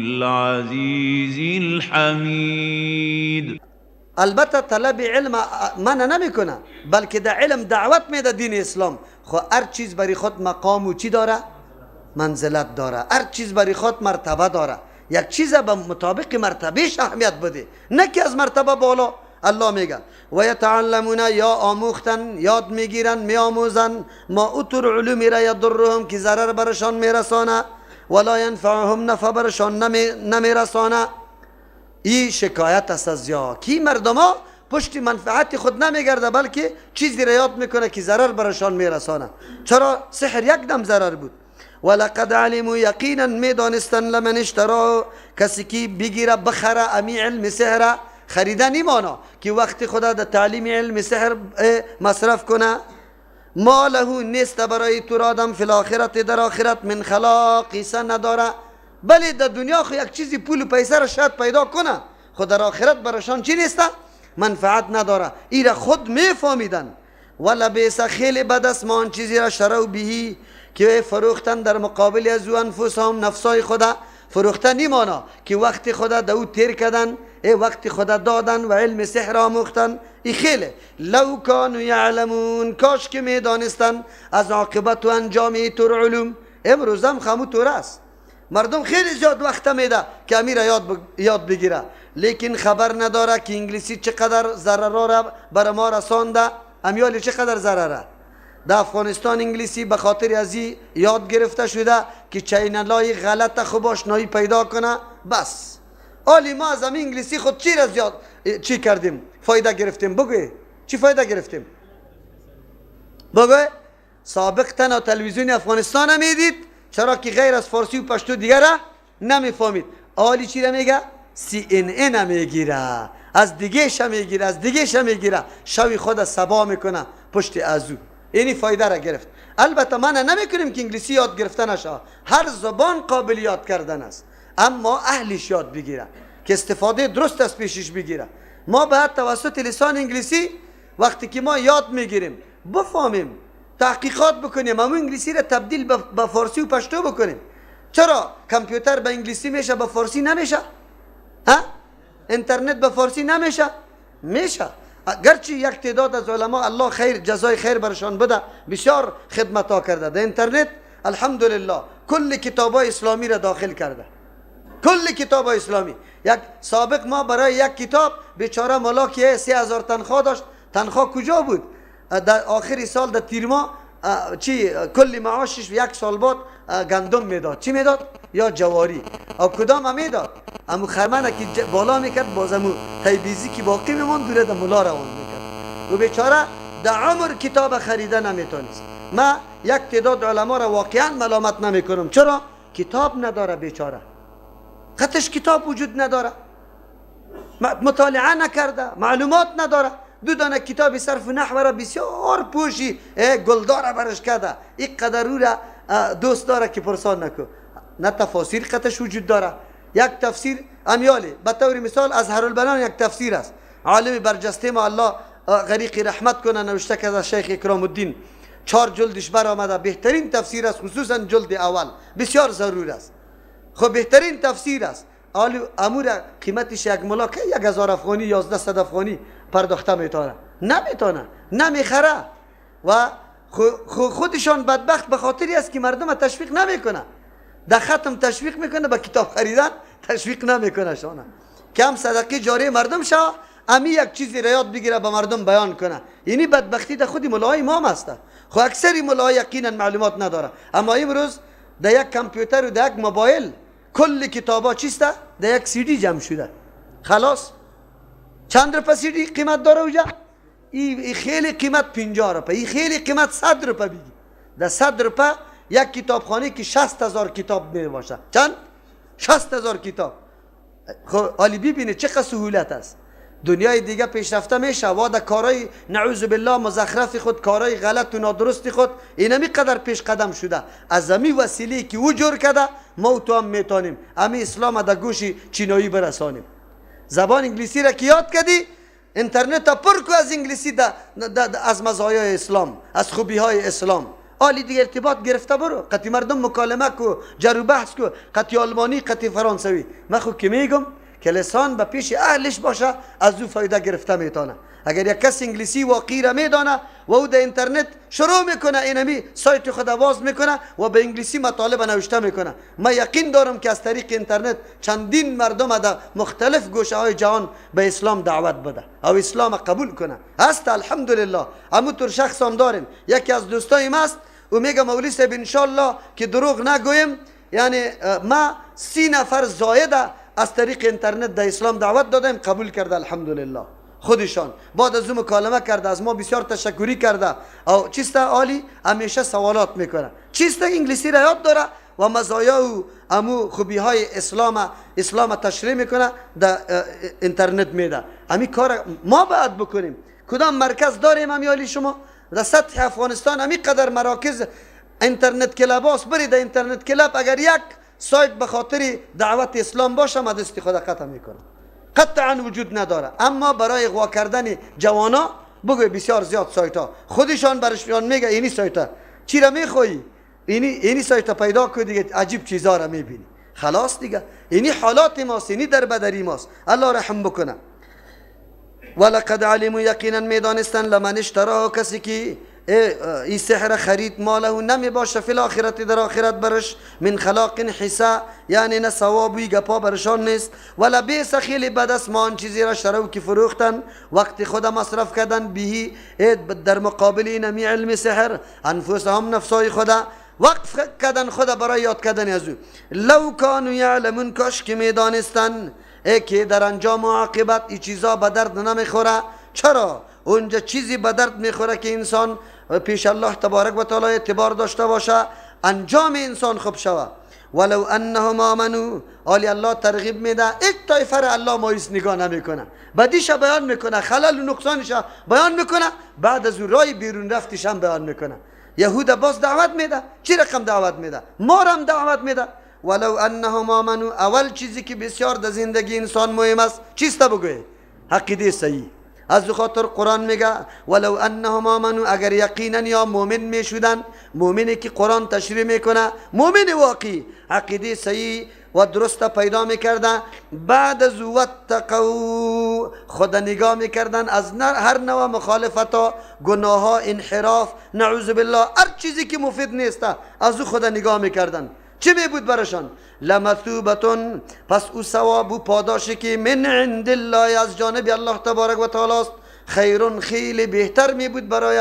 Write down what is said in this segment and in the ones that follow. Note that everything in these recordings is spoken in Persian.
العزیز الحمید. البته طلب علم منع نمیکنه، بلکه در علم دعوت میده دین اسلام. خو هر چیز برای خود مقام و چی داره؟ منزلت داره. هر چیز برای خود مرتبه داره. یک چیز به مطابق مرتبهش اهمیت بده، نه که از مرتبه بالا. الله میگه و یتعلمون، یا آموختن، یاد میگیرن، میآموزن، ما اوتر علومی را یضرهم، که ضرر برشان میرسانه، ولا ینفعهم، نفع برشان نمیرسانه. این شکایت است از کی مردم ها پشت منفعت خود نمیگرده، بلکه چیزی را یاد میکنه که ضرر برشان میرسانه. چرا؟ سحر یک دم ضرر بود. ولقد علموا، یقینا میدانستن، لمن اشتراه، کسی که بگیره بخره امی علم سحر. خریدن ایمانا که وقت خدا در تعلیم علم سحر مصرف کنه، ما له، نیست برای تو آدم، فی الاخرت، در آخرت، من خلاق، قیسه نداره. بله در دنیا خو یک چیزی پول و پیسه را شاید پیدا کنه، خود در آخرت برشان چی نیسته؟ منفعت نداره. ایره خود میفهمیدن. ولا بیس، خیلی بد است، ما آن چیزی را شرو بهی، که فروختن در مقابل از او، انفسهم، نفسای خدا. فروختن ایمانا که وقت خدا دو تیر کردن، وقت خدا دادن و علم سحر آموختن. ای خیلی لو کانوا یعلمون، کاش که میدانستن از عاقبت و انجام اینطور علوم. امروز هم خمو طور است، مردم خیلی زیاد وقت میده که امیر یاد بگیره، لیکن خبر نداره که انگلیسی چقدر ضرر را بر ما رسانده. امیالی چقدر ضرره در افغانستان انگلیسی به خاطر از یاد گرفته شده که چینلای غلط خوب آشنایی پیدا کنه. بس حالی ما از همین انگلیسی خود چی کردیم؟ فایده گرفتیم. بگوی چی فایده گرفتیم؟ بگوی سابق تنها تلویزیون افغانستان هم میدید، چرا که غیر از فارسی و پشتو دیگر را نمیفهمید. حالی چی را میگه؟ CNN هم میگیره، از دیگه هم میگیره، از دیگه هم میگیره، شوی خود سبا میکنه پشت ازو. اینی فایده را گرفت. البته من نمیکنیم که انگلیسی یاد گرفتن نشه، هر زبان قابل یاد کردن است، اما اهلش یاد بگیره که استفاده درست از پیشش بگیره. ما باید توسط لسان انگلیسی وقتی که ما یاد میگیریم بفهمیم، تحقیقات بکنیم، اما انگلیسی را تبدیل به فارسی و پشتو بکنیم. چرا کامپیوتر به انگلیسی میشه به فارسی نمیشه؟ اینترنت به فارسی نمیشه؟ میشه. گرچه یک تعداد از علما الله خیر جزای خیر برشان بده بسیار خدمت ها کرده در اینترنت، الحمدلله کل کتاب های اسلامی را داخل کرده، کل کتاب های اسلامی. یک سابق ما برای یک کتاب بیچاره مولا که 3000 تنخواه داشت، تنخواه کجا بود؟ در آخری سال در تیر ماه کل معاشش یک سال بعد گندم میداد. چی میداد؟ یا جواری. او کدام هم میداد؟ امو خرمنه که بالا میکرد، بازمو تایبیزی که باقی میمون دوره در ملا روان میکرد و بیچاره در عمر کتاب خریده نمیتونست. ما یک تعداد علما را واقعا ملامت نمیکنم، چرا؟ کتاب نداره بیچاره، خطش کتاب وجود نداره، مطالعه نکرده، معلومات نداره. دو دانه کتاب صرف نحو را بسیار پوشی گلدار برش کرده، یک قدر او را دوست داره که پرسان نکو. نه تفاسیر خطش وجود داره. یک تفسیر امیالی به طور مثال اظهر البیان یک تفسیر است، عالم برجسته ما الله غریق رحمت کنه نوشته که از شیخ اکرام الدین، 4 جلدش بر آمده، بهترین تفسیر است، خصوصا جلد اول بسیار ضرور است. خب بهترین تفسیر است. امور قیمتش یک ملا که 1000 افغانی 1100 افغانی پرداخته میتونه، نمیتونه، نمیخره. و خودشان بدبخت به خاطری است که مردم تشویق نمیکنه. در ختم تشویق میکنه، به کتاب خریدن تشویق نمیکنه. شانه کم صدقه جاری مردم شو، امی یک چیزی را یاد بگیره به مردم بیان کنه. یعنی بدبختی در خودی ملای امام است. خو اکثری ملای یقینا معلومات نداره، اما امروز در یک کامپیوتر و در یک موبایل کل کتابا چیسته؟ در یک CD جمع شده. خلاص چند روپه CD قیمت داره اوجا؟ ای خیلی قیمت 50 روپه، ای خیلی قیمت 100 روپه بگی. در 100 روپه یک کتابخانه که 60,000 کتاب می باشه. چند؟ 60,000 کتاب. خب حالی ببینه چقدر سهولت است. دنیای دیگه پیشرفته میشه و در کارهای نعوذ بالله مزخرف خود، کارهای غلط و نادرست خود اینمی قدر پیش قدم شده. از امی وسیله که او جور کرده ما و تو هم میتونیم امی اسلام در گوش چینایی برسانیم. زبان انگلیسی را که یاد کردی، اینترنت پر کو از انگلیسی از مزایای اسلام، از خوبی های اسلام. عالی دیگه ارتباط گرفته برو، قطی مردم مکالمه کو، جر و بحث کو، قطی آلمانی، قطی فرانسوی. من خود که میگم که لسان به پیش اهلش باشه از او فایده گرفته میتونه. اگر یک کس انگلیسی واقعی را میدانه و او در اینترنت شروع میکنه اینمی سایت خود باز میکنه و به انگلیسی مطالب نوشته میکنه، من یقین دارم که از طریق اینترنت چندین مردم در مختلف گوشه های جهان به اسلام دعوت بده او اسلام قبول کنه. هست الحمدلله. همونطور شخص هم داریم. یکی از دوستایم است او میگه مولوی صاحب انشالله که دروغ نگویم، یعنی ما 30 نفر زایده از طریق اینترنت در اسلام دعوت دادیم، قبول کرده الحمدلله. خودشان بعد از اون مکالمه کرده، از ما بسیار تشکری کرده. او چیسته عالی همیشه سوالات میکنه، چیسته انگلیسی را یاد داره و مزایا و امو خوبی های اسلام تشریح میکنه در اینترنت میده. همین کار ما باید بکنیم. کدام مرکز داریم امیالی شما در سطح افغانستان؟ همین قدر مراکز اینترنت کلاباس. برید در اینترنت کلاب اگر یک سایت به خاطر دعوت اسلام باشه ما دستی خود قطع میکنه، قطعا وجود نداره. اما برای غوا کردن جوانا بگوی بسیار زیاد سایت ها خودشان برشان میگه اینی سایت ها چی را میخوایی، اینی سایت ها پیدا کنی دیگه عجیب چیزا را میبینی. خلاص دیگه اینی حالات ماست، اینی در بدری ماست. الله رحم بکنه. ولقد علموا یقینا میدانستن لمن اشتراه، کسی که این سحر خرید ماله نمی باشه فی الاخرت در آخرت برش من خلاق حسا، یعنی نه ثوابی گپا برشان نیست. ولا بیس خیلی بد است ما آن چیزی را شرو که فروختن وقتی خود مصرف کردن بهی در مقابل اینمی علم سحر انفسهم نفسای خدا وقف کردن خدا برای یاد کردن از او. لو کانوا یعلمون کاش که میدانستن که در انجام و عاقبت این چیزا به درد نمیخوره. چرا؟ اونجا چیزی به درد میخوره که انسان پیش الله تبارک و تعالی اعتبار داشته باشه، انجام انسان خوب شوه. ولو انهم آمنو، آلی الله ترغیب میده یک طایفه را الله مایوس نگاه نمیکنه، بدیش بیان میکنه، خلل و نقصانش بیان میکنه، بعد از اون رای بیرون رفتش هم بیان میکنه. یهود باز دعوت میده. چی رقم دعوت میده؟ ما هم دعوت میده. ولو انهم آمنو، اول چیزی که بسیار در زندگی انسان مهم است چیست؟ بگوی عقیده صحیح. از خاطر قرآن میگه ولو انهم آمنو، اگر یقینا یا مؤمن میشدن، مؤمنی که قرآن تشریح میکنه، مؤمن واقعی عقیده صحیح و درست پیدا میکردن، بعد از واتقوا خدا نگاه میکردن از هر نوع مخالفت ها، گناه ها، انحراف، نعوذ بالله، هر چیزی که مفید نیست از او خدا نگاه میکردن. چه میبود برشان؟ لمثوبتون، پس او ثواب و پاداشی که من عند الله از جانب الله تبارک و تعالی است، خیرون خیلی بهتر میبود برای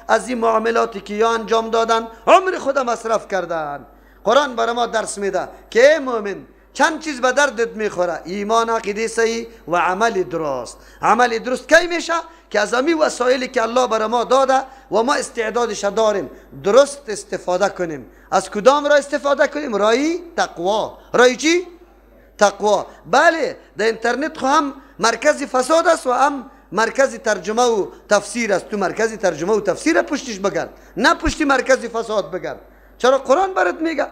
از این معاملاتی که یا انجام دادن عمر خود مصرف کردن. قرآن برای ما درس میده که مؤمن چند چیز به دردت میخوره: ایمان، عقیده صحیح و عمل درست. عمل درست کی میشه؟ که از امی وسایلی که الله برای ما داده و ما استعدادش داریم درست استفاده کنیم. از کدام را استفاده کنیم؟ رای تقوا. رای چی؟ تقوا. بله، در اینترنت خو هم مرکز فساد است و هم مرکز ترجمه و تفسیر است. تو مرکز ترجمه و تفسیر پشتش بگرد، نه پشتی مرکز فساد بگرد. چرا؟ قرآن برات میگه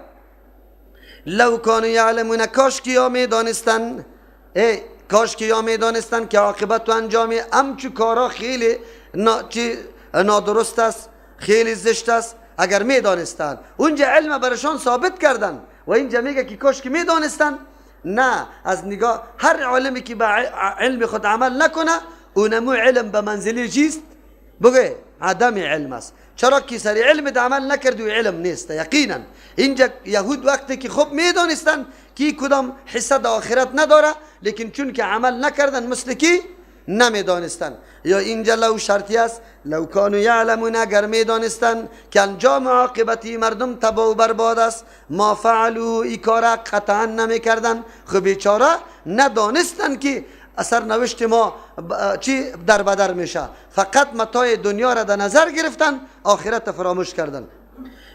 لو کانوا یعلمون، کاش که یا میدانستن، کاش که یا میدانستن که عاقبت و انجام همچو کارا خیلی نادرست است، خیلی زشت است. اگر میدانستن، اونجا علم برشان ثابت کردن و اینجا میگه که کاش که میدانستن. نه، از نگاه هر عالمی که به علم خود عمل نکنه اونمو علم به منزلی چیست؟ بگه عدم علم است. چرا؟ که سری علم عمل نکرد و علم نیست. یقینا اینجا یهود وقتی که خوب میدانستن که کدام حصه در آخرت نداره، لیکن چون که عمل نکردن مثل کی نمیدانستن. یا اینجا لو شرطی است، لو کانوا یعلمون، اگر میدانستن که انجام عاقبتی مردم تباه و برباد است، ما فعلوا، ای کارا قطعا نمیکردن. خب بیچاره ندانستن که اثر نوشت ما چی در بدر میشه، فقط متاع دنیا را در نظر گرفتن، آخرت فراموش کردن.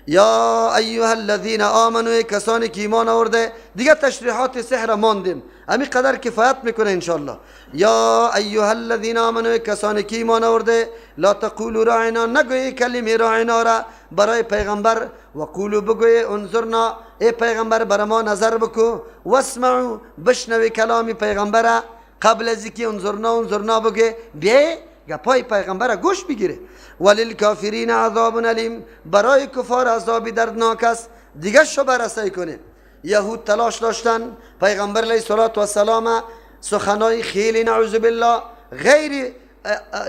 یا ایها الذین آمنوا، کسانی که ایمان آورده. دیگه تشریحات سحر ماندیم، همین قدر کفایت میکنه انشالله. یا ایها الذین آمنوا، کسانی که ایمان آورده. لا تقولوا راعنا، نگوی کلمه راعنا را برای پیغمبر، و قولوا، بگوی انظرنا، ای پیغمبر برای ما نظر بکو، واسمعوا، بشنوی کلام پیغمبر قبل از اینکه انظرنا بگه، بیای گپای پیغمبر گوش بگیره. وللکافرین عذاب علیم، برای کفار عذابی دردناک است. دیگه شو بررسی کنیم. یهود تلاش داشتن پیغمبر علیه الصلاة و السلام سخنای خیلی نعوذ بالله غیر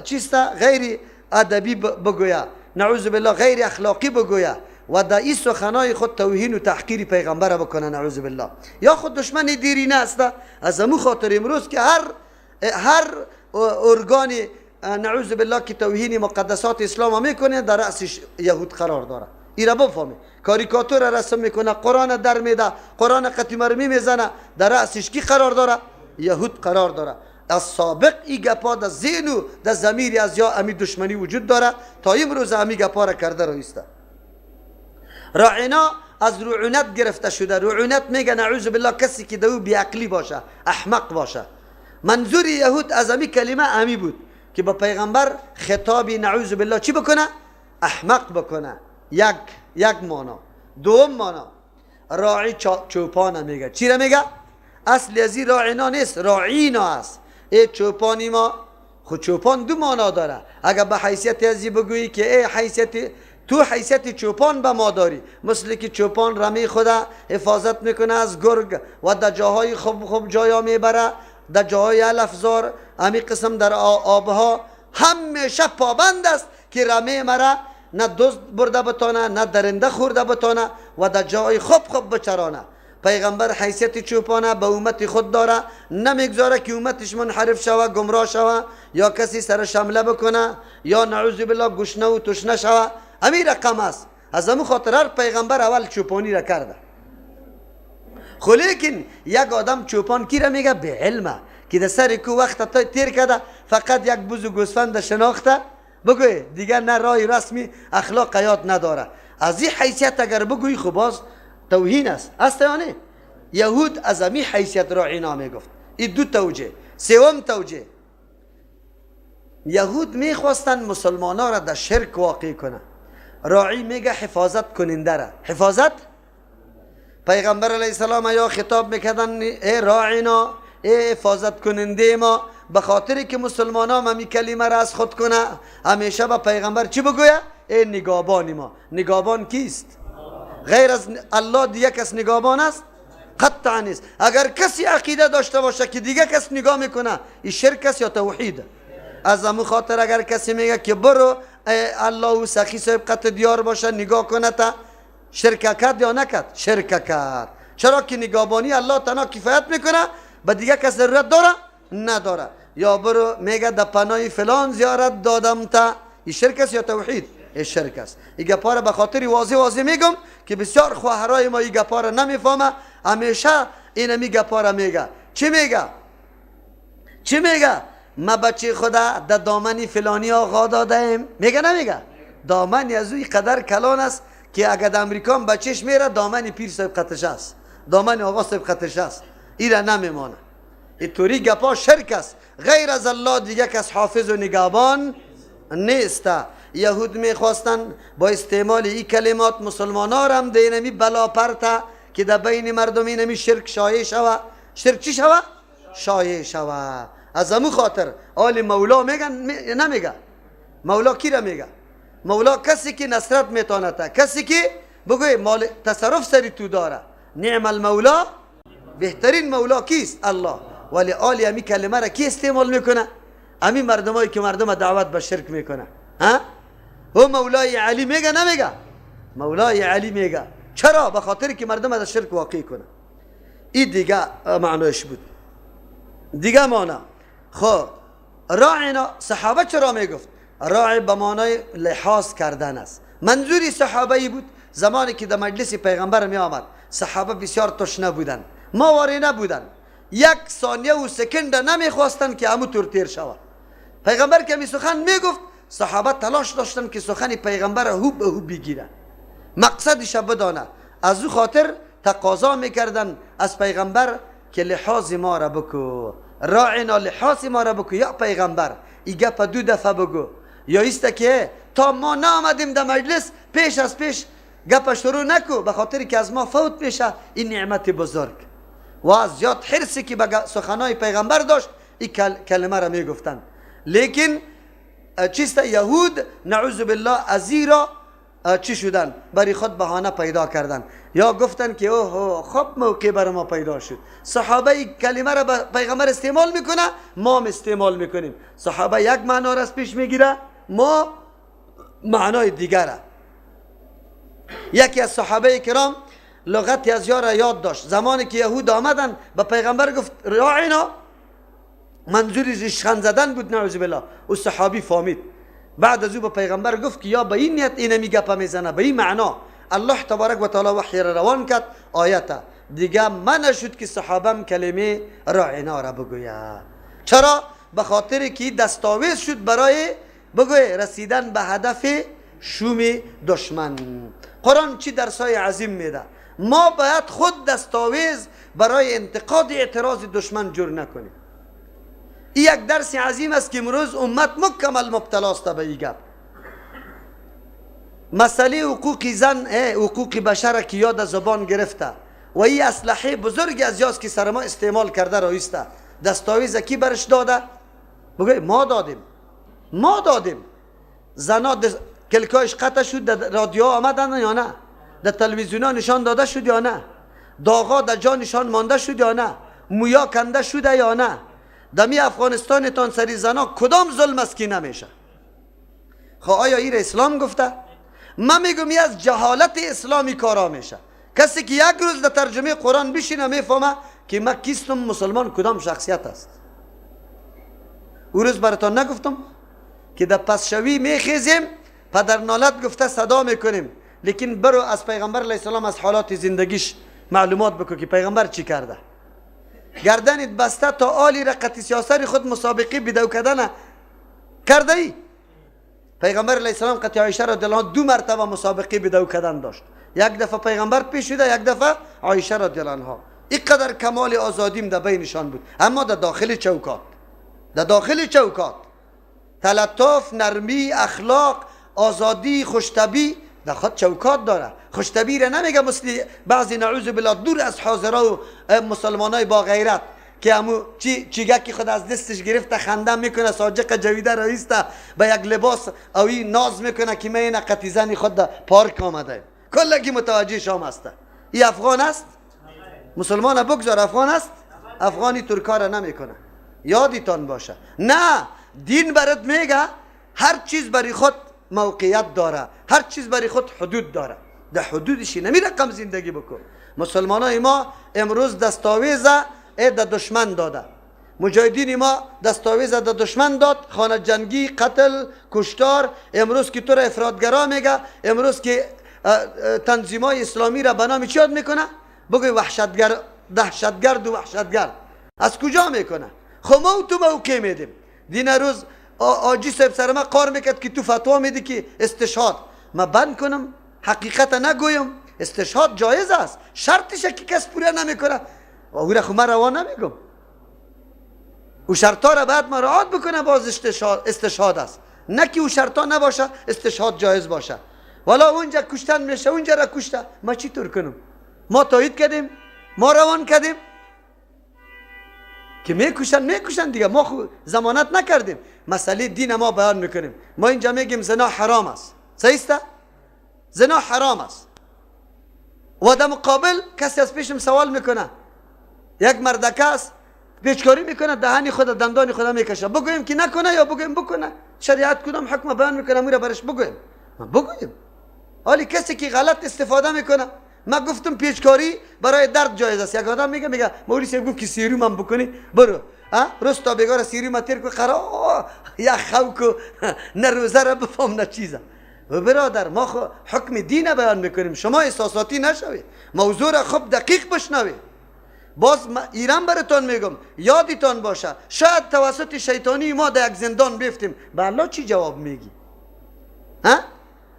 چیستا غیر ادبی بگویا، نعوذ بالله غیر اخلاقی بگویا و در این سخنای خود توهین و تحقیر پیغمبر بکنه نعوذ بالله. یا خود دشمن دیرینه است. از امو خاطر امروز که هر ارگان نعوذ بالله که توهین مقدسات اسلام میکنه در رأسش یهود قرار داره. ایرا بفهمه، کاریکاتور رسم میکنه، قرآن در میده، قرآن قطعی مرمی میزنه، در رأسش کی قرار داره؟ یهود قرار داره. از سابق ای گپا در ذهن و در ضمیر از یا امی دشمنی وجود داره تا امروز امی گپا را کرده رویسته. راعینا از رعونت گرفته شده. رعونت میگه نعوذ بالله کسی که دو بیعقلی باشه، احمق باشه. منظور یهود از امی کلمه امی بود که با پیغمبر خطابی نعوذ بالله چی بکنه؟ احمق بکنه. یک مانا. دوم مانا راعی چوپان میگه. چی را میگه؟ اصلی از این راعینا نیست، راعینا است. ای چوپانی ما، خود چوپان دو مانا داره. اگر به حیثیت ازی بگویی که ای حیثیت تو حیثیت چوپان به ما داری، مثل که چوپان رمی خدا حفاظت میکنه از گرگ و در جاهای خوب جایا میبره، در جاهای الافزار امی قسم در آبها همیشه پابند است که رمی مره نه دزد برده بتانه، نه درنده خورده بتانه و در جای خوب بچرانه. پیغمبر حیثیت چوپانه به امت خود داره، نمیگذاره که امتش منحرف شوه، گمراه شوه، یا کسی سرش حمله بکنه، یا نعوذ بالله گشنه و تشنه شوه. همین رقم است. از همون خاطر هر پیغمبر اول چوپانی را کرده. خو لیکن یک آدم چوپان کی را میگه؟ به علمه که در سر کو وقت تیر کرده، فقط یک بوز و گوسفند شناخته، بگوی دیگه نه رای رسمی اخلاق یاد نداره. از این حیثیت اگر بگوی خب باز توهین است یا نه؟ یهود از این حیثیت راعینا میگفت. این دو توجه. سوم توجه، یهود میخواستن مسلمانا را در شرک واقع کنه. راعی میگه حفاظت کننده را. حفاظت پیغمبر علیه السلام یا خطاب میکردن ای راعینا، ای حفاظت کننده ما، به خاطری که مسلمان ها همی کلمه را از خود کنه همیشه به پیغمبر چی بگویه؟ ای نگابانی ما. نگابان کیست؟ غیر از الله دیگه کس نگابان است؟ قطعا نیست. اگر کسی عقیده داشته باشه که دیگه کس نگاه میکنه، این شرک است یا توحید؟ از همون خاطر اگر کسی میگه که برو الله و سخی صاحب قط دیار باشه نگاه کنه، تا شرک کرد یا نکرد؟ شرک کرد. چرا که نگابانی الله تنها کفایت میکنه، به دیگه کس ضرورت داره؟ نداره. یا برو میگه در پناه فلان زیارت دادم تا، این شرک است یا توحید؟ این شرک است. این گپا را به خاطر واضح میگم که بسیار خواهرای ما این گپا را نمیفهمه، همیشه این می گپا را میگه. چی میگه؟ ما بچه خدا در دامنی فلانی آقا دادیم. میگه نمیگه؟ دامنی از اوی قدر کلان است که اگر در امریکا بچهش میره دامنی پیر صاحب خطش است، دامنی آقا صاحب خطش است، این را نمیمانه. این طوری گپا شرک است. غیر از الله دیگه کس حافظ و نگهبان نیست. یهود میخواستن با استعمال این کلمات مسلمانان را هم دینمی بلا پرتا که در بین مردم اینمی شرک شایع شوه. شرک چی شوه؟ شایع شوه. از همون خاطر آل مولا میگن نمیگه. مولا کی را میگه؟ مولا کسی که نصرت میتانه، کسی که بگوی مال تصرف سری تو داره. نعم المولا، بهترین مولا کیست؟ الله. ولی آل همی کلمه را کی استعمال میکنه؟ همی مردمایی که مردم دعوت به شرک میکنه. او مولای علی میگه نمیگه؟ مولای علی میگه. چرا؟ به خاطر که مردم از شرک واقع کنه. این دیگه معنیش بود. دیگه معنی خب راعینا صحابه چرا میگفت؟ راعی به معنای لحاظ کردن است. منظوری صحابه بود زمانی که در مجلس پیغمبر می آمد. صحابه بسیار تشنه بودن، ماوری نبودن، یک ثانیه و سکند نمیخواستن که همو طور تیر شود. پیغمبر که می سخن میگفت، صحابه تلاش داشتن که سخن پیغمبر هوب به هوب بگیرن، مقصدش بدانه. از او خاطر تقاضا میکردن از پیغمبر که لحاظ ما را بکو، راعینا لحاظ ما را بکو. یا پیغمبر ای گپ 2 دفعه بگو، یا ایست که تا ما نامدیم در مجلس پیش از پیش گپ شروع نکو، به خاطر که از ما فوت میشه این نعمت بزرگ. و از زیاد حرصی که به سخنای پیغمبر داشت این کلمه را میگفتن. لیکن چیست یهود نعوذ بالله از زیرا چی شدن؟ برای خود بهانه پیدا کردن یا گفتن که اوه خب موقع برای ما پیدا شد. صحابه کلمه را پیغمبر استعمال میکنه، ما هم استعمال میکنیم. صحابه یک معنا را از پیش میگیره، ما معنای دیگره. یکی از صحابه کرام لغت یزیا را یاد داشت. زمانی که یهود آمدن به پیغمبر گفت راعینا، منظور ریشخند زدن بود نعوذ بالله. او صحابی فهمید، بعد از او به پیغمبر گفت که یا به این نیت اینه میگه میزنه، به این معنا. الله تبارک و تعالی وحی را روان کرد، آیت دیگه من نشد که صحابم کلمه راعینا را بگوید. چرا؟ به خاطر که دستاویز شد برای بگوی رسیدن به هدف شوم دشمن. قرآن چی درسای عظیم میده؟ ما باید خود دستاویز برای انتقاد اعتراض دشمن جور نکنیم. این یک درس عظیم است که امروز امت مکمل مبتلاست به این گپ. مسئله حقوق زن، حقوق بشر که یاد زبان گرفته و این اسلحه بزرگ از یاست که سر ما استعمال کرده رایسته. دستاویز کی برش داده؟ بگوی ما دادیم، ما دادیم. زنا کلکایش قطع شد، در رادیو آمدن یا نه؟ در تلویزیون ها نشان داده شد یا نه؟ داغا در جا نشان مانده شد یا نه؟ مویا کنده شده یا نه؟ دمی افغانستان تان سری زنا کدام ظلم است که نمیشه؟ خب آیا این اسلام گفته؟ من میگم این از جهالت اسلامی کارا میشه. کسی که یک روز در ترجمه قرآن بشینه میفهمه که من کیستم، مسلمان کدام شخصیت است. او روز براتان نگفتم که در پسشوی میخیزیم، پدر نالت گفته صدا میکنیم، لیکن برو از پیغمبر علیه السلام از حالات زندگیش معلومات بکن که پیغمبر چی کرده. گردنت بسته تا آلی رقتی سیاسر خود مسابقه بدو کردن کرده ای؟ پیغمبر علیه السلام قطع عایشه رضی الله عنها 2 مرتبه مسابقه بدو کردن داشت. یک دفعه پیغمبر پیش شده، یک دفعه عایشه رضی الله عنها. اینقدر کمال آزادیم در بینشان بود، اما در داخل چوکات، در داخل چوکات تلطف، نرمی، اخلاق، آزادی، خوشطبعی در خود چوکات داره. خوشطبعی را نمیگه مثل بعضی نعوذ بالله دور از حاضرا و مسلمانای با غیرت که همو چیگه که خود از دستش گرفته خنده میکنه، ساجق جویده رایسته به یک لباس او این ناز میکنه که من این قطیزنی خود در پارک آمده. کلگی متوجه شام هسته. این افغان است؟ مسلمان بگذار افغان است؟ افغانی ترکا را نمیکنه، یادیتان باشه. نه، دین برات میگه هر چیز برای خود موقعیت داره، هر چیز برای خود حدود داره. در حدودشی نمی رقم زندگی بکن. مسلمان های ما امروز دستاویز در دشمن داده، مجاهدین ما دستاویز در دشمن داد، خانه جنگی، قتل، کشتار. امروز که تو را افراطگرا میگه، امروز که تنظیمای اسلامی را به نام چی یاد میکنه؟ بگوی وحشتگر، دهشتگرد و وحشتگرد. از کجا میکنه؟ خب ما تو موقع میدیم. دین روز آجی صاحب سر ما قار میکرد که تو فتوا میدی که استشهاد. ما بند کنم حقیقت نگویم؟ استشهاد جایز است، شرطشه که کس پوره نمیکنه. و او را خب من روا نمیگم، او شرطا را باید مراعات بکنه، باز استشهاد است. نه که او شرطا نباشه استشهاد جایز باشه. والا اونجا کشتن میشه، اونجا را کشته، ما چی طور کنم؟ ما تایید کردیم، ما روان کردیم که میکشن دیگه، ما خود ضمانت نکردیم. مسئله دین ما بیان میکنیم. ما اینجا میگیم زنا حرام است، صحیح است؟ زنا حرام است. و در مقابل کسی از پیشم سوال میکنه، یک مردکه است پیچکاری میکنه، دهانی خود دندان خود میکشه، بگویم که نکنه یا بگویم بکنه؟ شریعت کدام حکم بیان میکنه میره برش بگویم؟ ما بگویم. حالی کسی که غلط استفاده میکنه، ما گفتم پیچکاری برای درد جایز است. یک آدم میگه مولوی صاحب گفت که سیروم هم بکنی، برو روز تا بگار سیروم تیر کو خرا یا خوکو نه روزه را بفهم نه چیزه. و برادر ما خو حکم دین بیان میکنیم، شما احساساتی نشوی، موضوع را خوب دقیق بشنوی. باز ایران براتون میگم یادتان باشه، شاید توسط شیطانی ما در یک زندان بیفتیم، به الله چی جواب میگی؟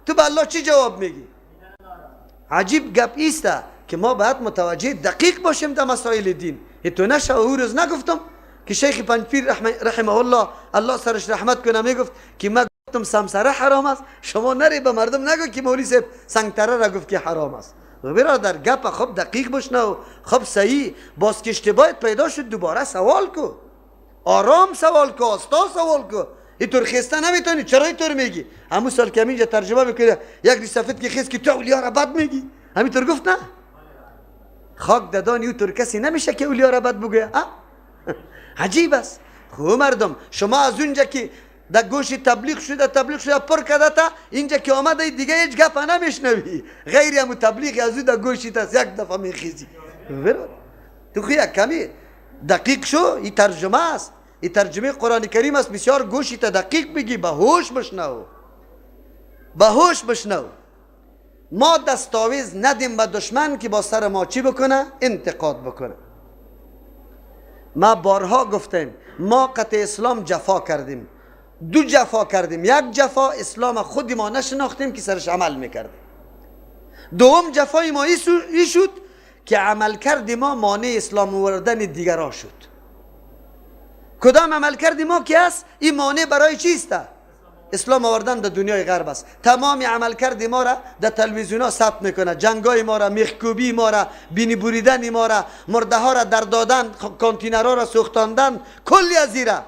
تو به الله چی جواب میگی؟ عجیب گپ ایسته که ما باید متوجه دقیق باشیم در مسائل دین. تو نشه او روز نگفتم که شیخ پنجپیر رحمه الله، الله سرش رحمت کنه، میگفت که ما گفتم سمسره حرام است، شما نری به مردم نگو که مولوی صاحب سنگتره را گفت که حرام است. و برادر گپ خوب دقیق بشنو، خوب صحیح. باز که اشتباهت پیدا شد دوباره سوال کو، آرام سوال کو، آستا سوال کو. اینطور خسته نمیتونی. چرا اینطور میگی؟ همون سال که همینجا ترجمه میکنه یک ریسافت که خیست که تو اولیا را بد میگی، همینطور گفت نه؟ خاک ددان او طور کسی نمیشه که اولیا را بد بگه. عجیب است. خوب مردم، شما از اونجا که در گوش تبلیغ شده پر کده تا اینجا که آمده دیگه هیچ گپ نمیشنوی، غیر همون تبلیغ از او در گوشت است یک دفعه میخیزی. تو خوی کمی دقیق شو. این ترجمه است، این ترجمه قرآن کریم است. بسیار گوشت دقیق بگی، به هوش بشنو، به هوش بشنو. ما دستاویز ندیم به دشمن که با سر ما چی بکنه؟ انتقاد بکنه. ما بارها گفتیم ما قطع اسلام جفا کردیم، دو جفا کردیم. یک جفا اسلام خودی ما نشناختیم که سرش عمل میکردیم. دوم جفای ما ای شد که عمل کردی ما مانع اسلام آوردن دیگران شد. کدام عمل کردی ما که است؟ این مانع برای چیست؟ اسلام آوردن در دنیای غرب است. تمام عمل کردی ما را در تلویزیون ها ثبت میکنه، جنگای ما را، میخکوبی ما را، بینی بریدن ما را، مرده ها را در دادن، کانتینرها را سوختاندن، کلی از ایره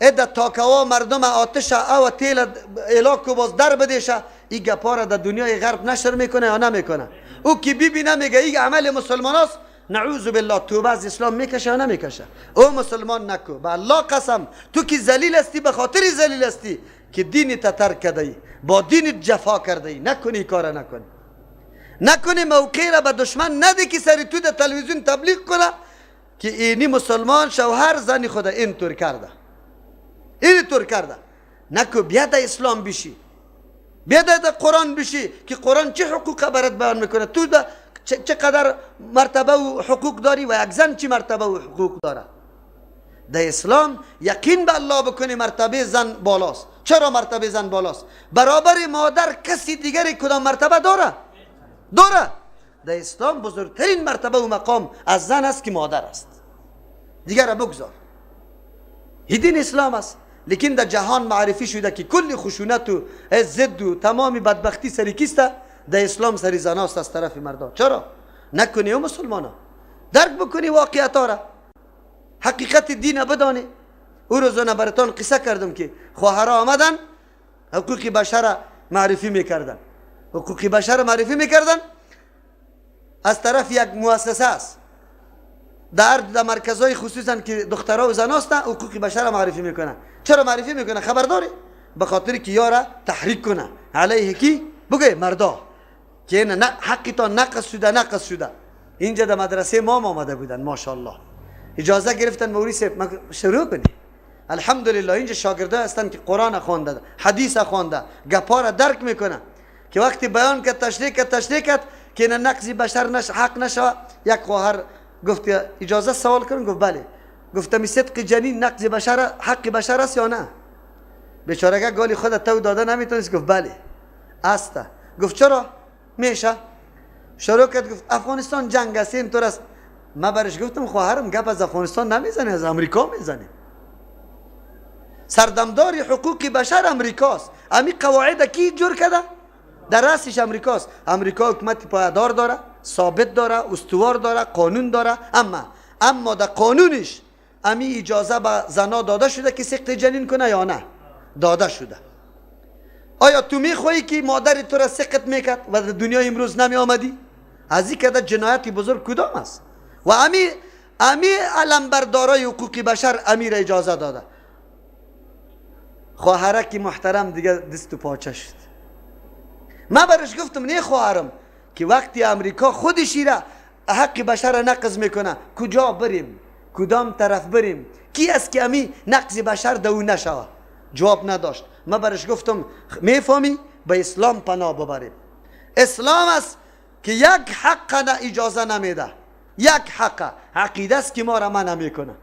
اد تاکوا مردم آتش او تیل الاکو باز در بدیشه. این گپا را در دنیای غرب نشر میکنه یا نمیکنه؟ او که ببینه میگه این عمل مسلمان است، نعوذ بالله توبه از اسلام میکشه یا نمیکشه؟ او مسلمان نکو، به الله قسم تو که ذلیل هستی، به خاطر ذلیل هستی که دین تا ترک کرده، با دین جفا کرده، نکنی کار نکنی موقع را به دشمن نده که سری تو در تلویزیون تبلیغ کنه که اینی مسلمان شوهر زنی خدا اینطور کرده، اینطور کرده. نکو، بیا در اسلام بشی، بیا در قرآن بشی که قرآن چه حقوق برات بیان میکنه. تو چقدر مرتبه و حقوق داری و یک زن چه مرتبه و حقوق داره. در اسلام یقین به الله بکنی مرتبه زن بالاست. چرا مرتبه زن بالاست؟ برابر مادر کسی دیگری کدام مرتبه داره؟ در اسلام بزرگترین مرتبه و مقام از زن است که مادر است. دیگر بگذار، این دین اسلام است. لیکن در جهان معرفی شده که کل خشونت و ضد و تمام بدبختی سری کیسته؟ در اسلام سری زناست از طرف مردان. چرا؟ نکنی او مسلمانا درک بکنی واقعیت را، حقیقت دین بدانی. او روزانه براتون قصه کردم که خواهرها آمدن حقوق بشر معرفی میکردن. حقوق بشر معرفی میکردن از طرف یک مؤسسه است. در مرکزهای خصوصا که دخترها و زناست حقوق بشر معرفی میکنن. چرا معرفی میکنه؟ خبرداری؟ به خاطر که یارا تحریک کنه علیه کی؟ بگه مردا که نه حقیقتا نقص شده. اینجا در مدرسه ما آمده بودن ماشاءالله، اجازه گرفتن موریس شروع کنی. الحمدلله اینجا شاگرده هستن که قرآن خوانده، حدیث خوانده، گپا را درک میکنه که وقتی بیان کرد تشریح کرد که نه نقض بشر حق نشه. یک خواهر گفت اجازه سوال کنم؟ گفت بله. گفتم صدق جنین نقض بشر حق بشر است یا نه؟ بیچاره‌گه گالی خودت تو داده نمیتونست. گفت بله است. گفت چرا میشه؟ شروع کرد گفت افغانستان جنگ است اینطور است. من برش گفتم خواهرم گپ از افغانستان نمیزنه، از امریکا میزنه. سردمدار حقوق بشر امریکاست. امی قواعد کی جور کرده؟ در رأسش امریکاست. امریکا حکومت پایدار داره، ثابت داره، استوار داره، قانون داره. اما در قانونش امی اجازه به زنا داده شده که سقط جنین کنه یا نه؟ داده شده. آیا تو میخوایی که مادر تو را سقط میکرد و در دنیا امروز نمی آمدی؟ از این که جنایتی بزرگ کدام است؟ و امی علمبردارای حقوق بشر امی را اجازه داده. خواهرک محترم دیگه دست و پاچه شد. من برش گفتم نه خواهرم که وقتی امریکا خودشی را حق بشر را نقض میکنه کجا بریم؟ کدام طرف بریم؟ کی است که امی نقض بشر دو نشوه؟ جواب نداشت. من برش گفتم میفهمی؟ به اسلام پناه ببریم. اسلام است که یک حق نه اجازه نمیده. یک حق عقیده است که ما را منع میکنه،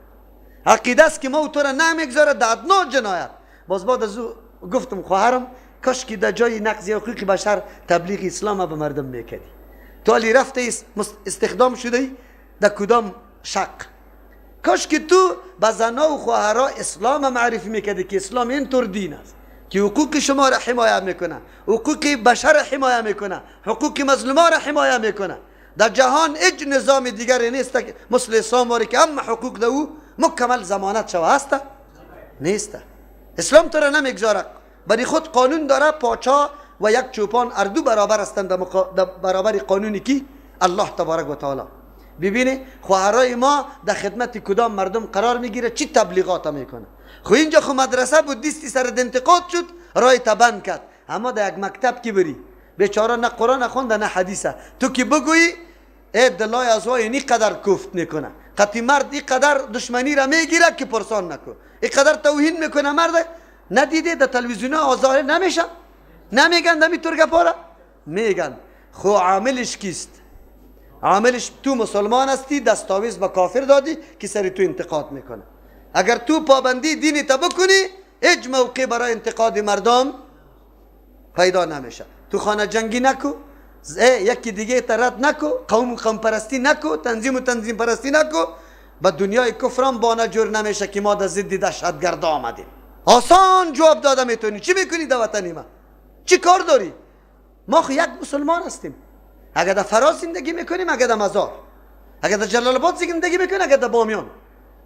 عقیده است که ما تو را نمیگذاره در ادنا جنایت. باز بعد از او گفتم خواهرم کاش که در جای نقض حقوق بشر تبلیغ اسلام به مردم میکردی. تو علی رفته استخدام شده در کدام شق؟ کاش که تو به زنا و خواهرها اسلام معرفی میکردی که اسلام اینطور دین است که حقوق شما را حمایت میکنه، حقوق بشر حمایت میکنه، حقوق مظلومان را حمایت میکنه. در جهان هیچ نظام دیگری نیست مثل اسلام واری که اما حقوق دو مکمل ضمانت شوه هست؟ نیست. اسلام تو را نمیگذاره. برای خود قانون داره، پاچا و یک چوپان اردو برابر هستند در برابر قانونی کی؟ الله تبارک و تعالی. ببینه خواهرای ما در خدمت کدام مردم قرار میگیره، چی تبلیغات میکنه. خو اینجا خو مدرسه بود، دیستی سر انتقاد شد، رای تبند کرد. اما در یک مکتب کی بری، بیچاره نه قرآن خونده نه حدیثه، تو کی بگویی ای دلای از وای اینی قدر کفت میکنه، قطی مرد این قدر دشمنی را میگیره که پرسان نکو، این قدر توهین میکنه مرد. ندیده در تلویزیون آزاره نمیشه؟ نمیگن دمی ترگپاره؟ میگن. خو عاملش کیست؟ عاملش تو مسلمان هستی، دستاویز با کافر دادی که سری تو انتقاد میکنه. اگر تو پابندی دینی تا بکنی، هیچ موقع برای انتقاد مردم پیدا نمیشه. تو خانه جنگی نکو، یکی دیگه ترد نکو، قوم پرستی نکو، تنظیم پرستی نکو. با دنیای کفران بانه جور نمیشه که ما در ضد دهشتگردا آمدیم. آسان جواب داده میتونی. چی میکنی در وطنی ما؟ چی کار داری؟ ما خو یک مسلمان هستیم. اگر در فراز زندگی میکنیم، اگر در مزار، اگر در جلال آباد زندگی میکنیم، اگر در بامیان،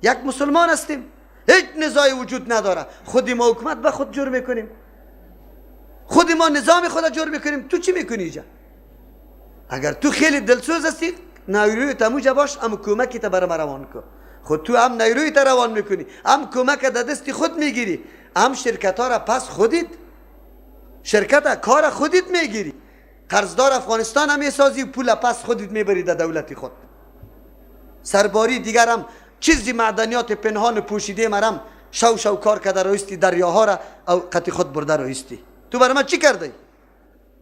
یک مسلمان هستیم. هیچ نزاعی وجود نداره. خودی ما حکومت به خود جور میکنیم، خودی ما نظام خود جور میکنیم. تو چی میکنی اینجا؟ اگر تو خیلی دلسوز هستی، نیروی تموجه باش، ام کمکی تا برام روان کن. خود تو هم نیروی تا روان میکنی، هم کمک در دستی خود میگیری، هم شرکت ها را پس خودید، شرکت کار خودید میگیری. قرضدار افغانستان هم میسازی، پول پس خودید میبری در دولت خود. سرباری دیگر هم چیزی معدنیات پنهان پوشیده مرم شو کار کرده رویستی، دریاها را او قطی خود برده رویستی. تو برای من چی کرده؟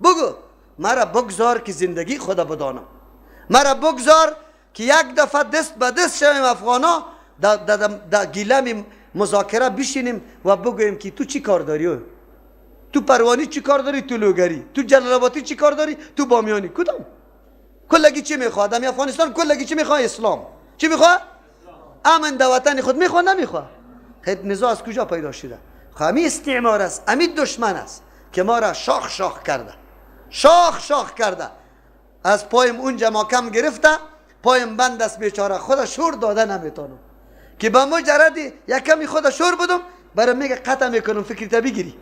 بگو. مرا بگذار که زندگی خدا بدانم. مرا بگذار که یک دفعه دست به دست شویم افغانا، در گیلم مذاکره بشینیم و بگویم که تو چی کار داری؟ تو پروانی چی کار داری؟ تو لوگری؟ تو جلال آبادی چی کار داری؟ تو بامیانی؟ کدام؟ کلگی چی میخواد؟ دمی افغانستان کلگی چی میخواد؟ اسلام. چی میخواد؟ امن در وطن خود میخواد نمیخواد؟ خیلی نزاع از کجا پیدا شده؟ همی استعمار است، همی دشمن است که ما را شاخ کرده، شاخ کرده. از پایم اونجا ما کم گرفته، پایم بند است بیچاره، خود شور داده نمیتونم که با مجردی یک کمی خود شور بدم، برای میگه قطع میکنم فکری تا بگیری.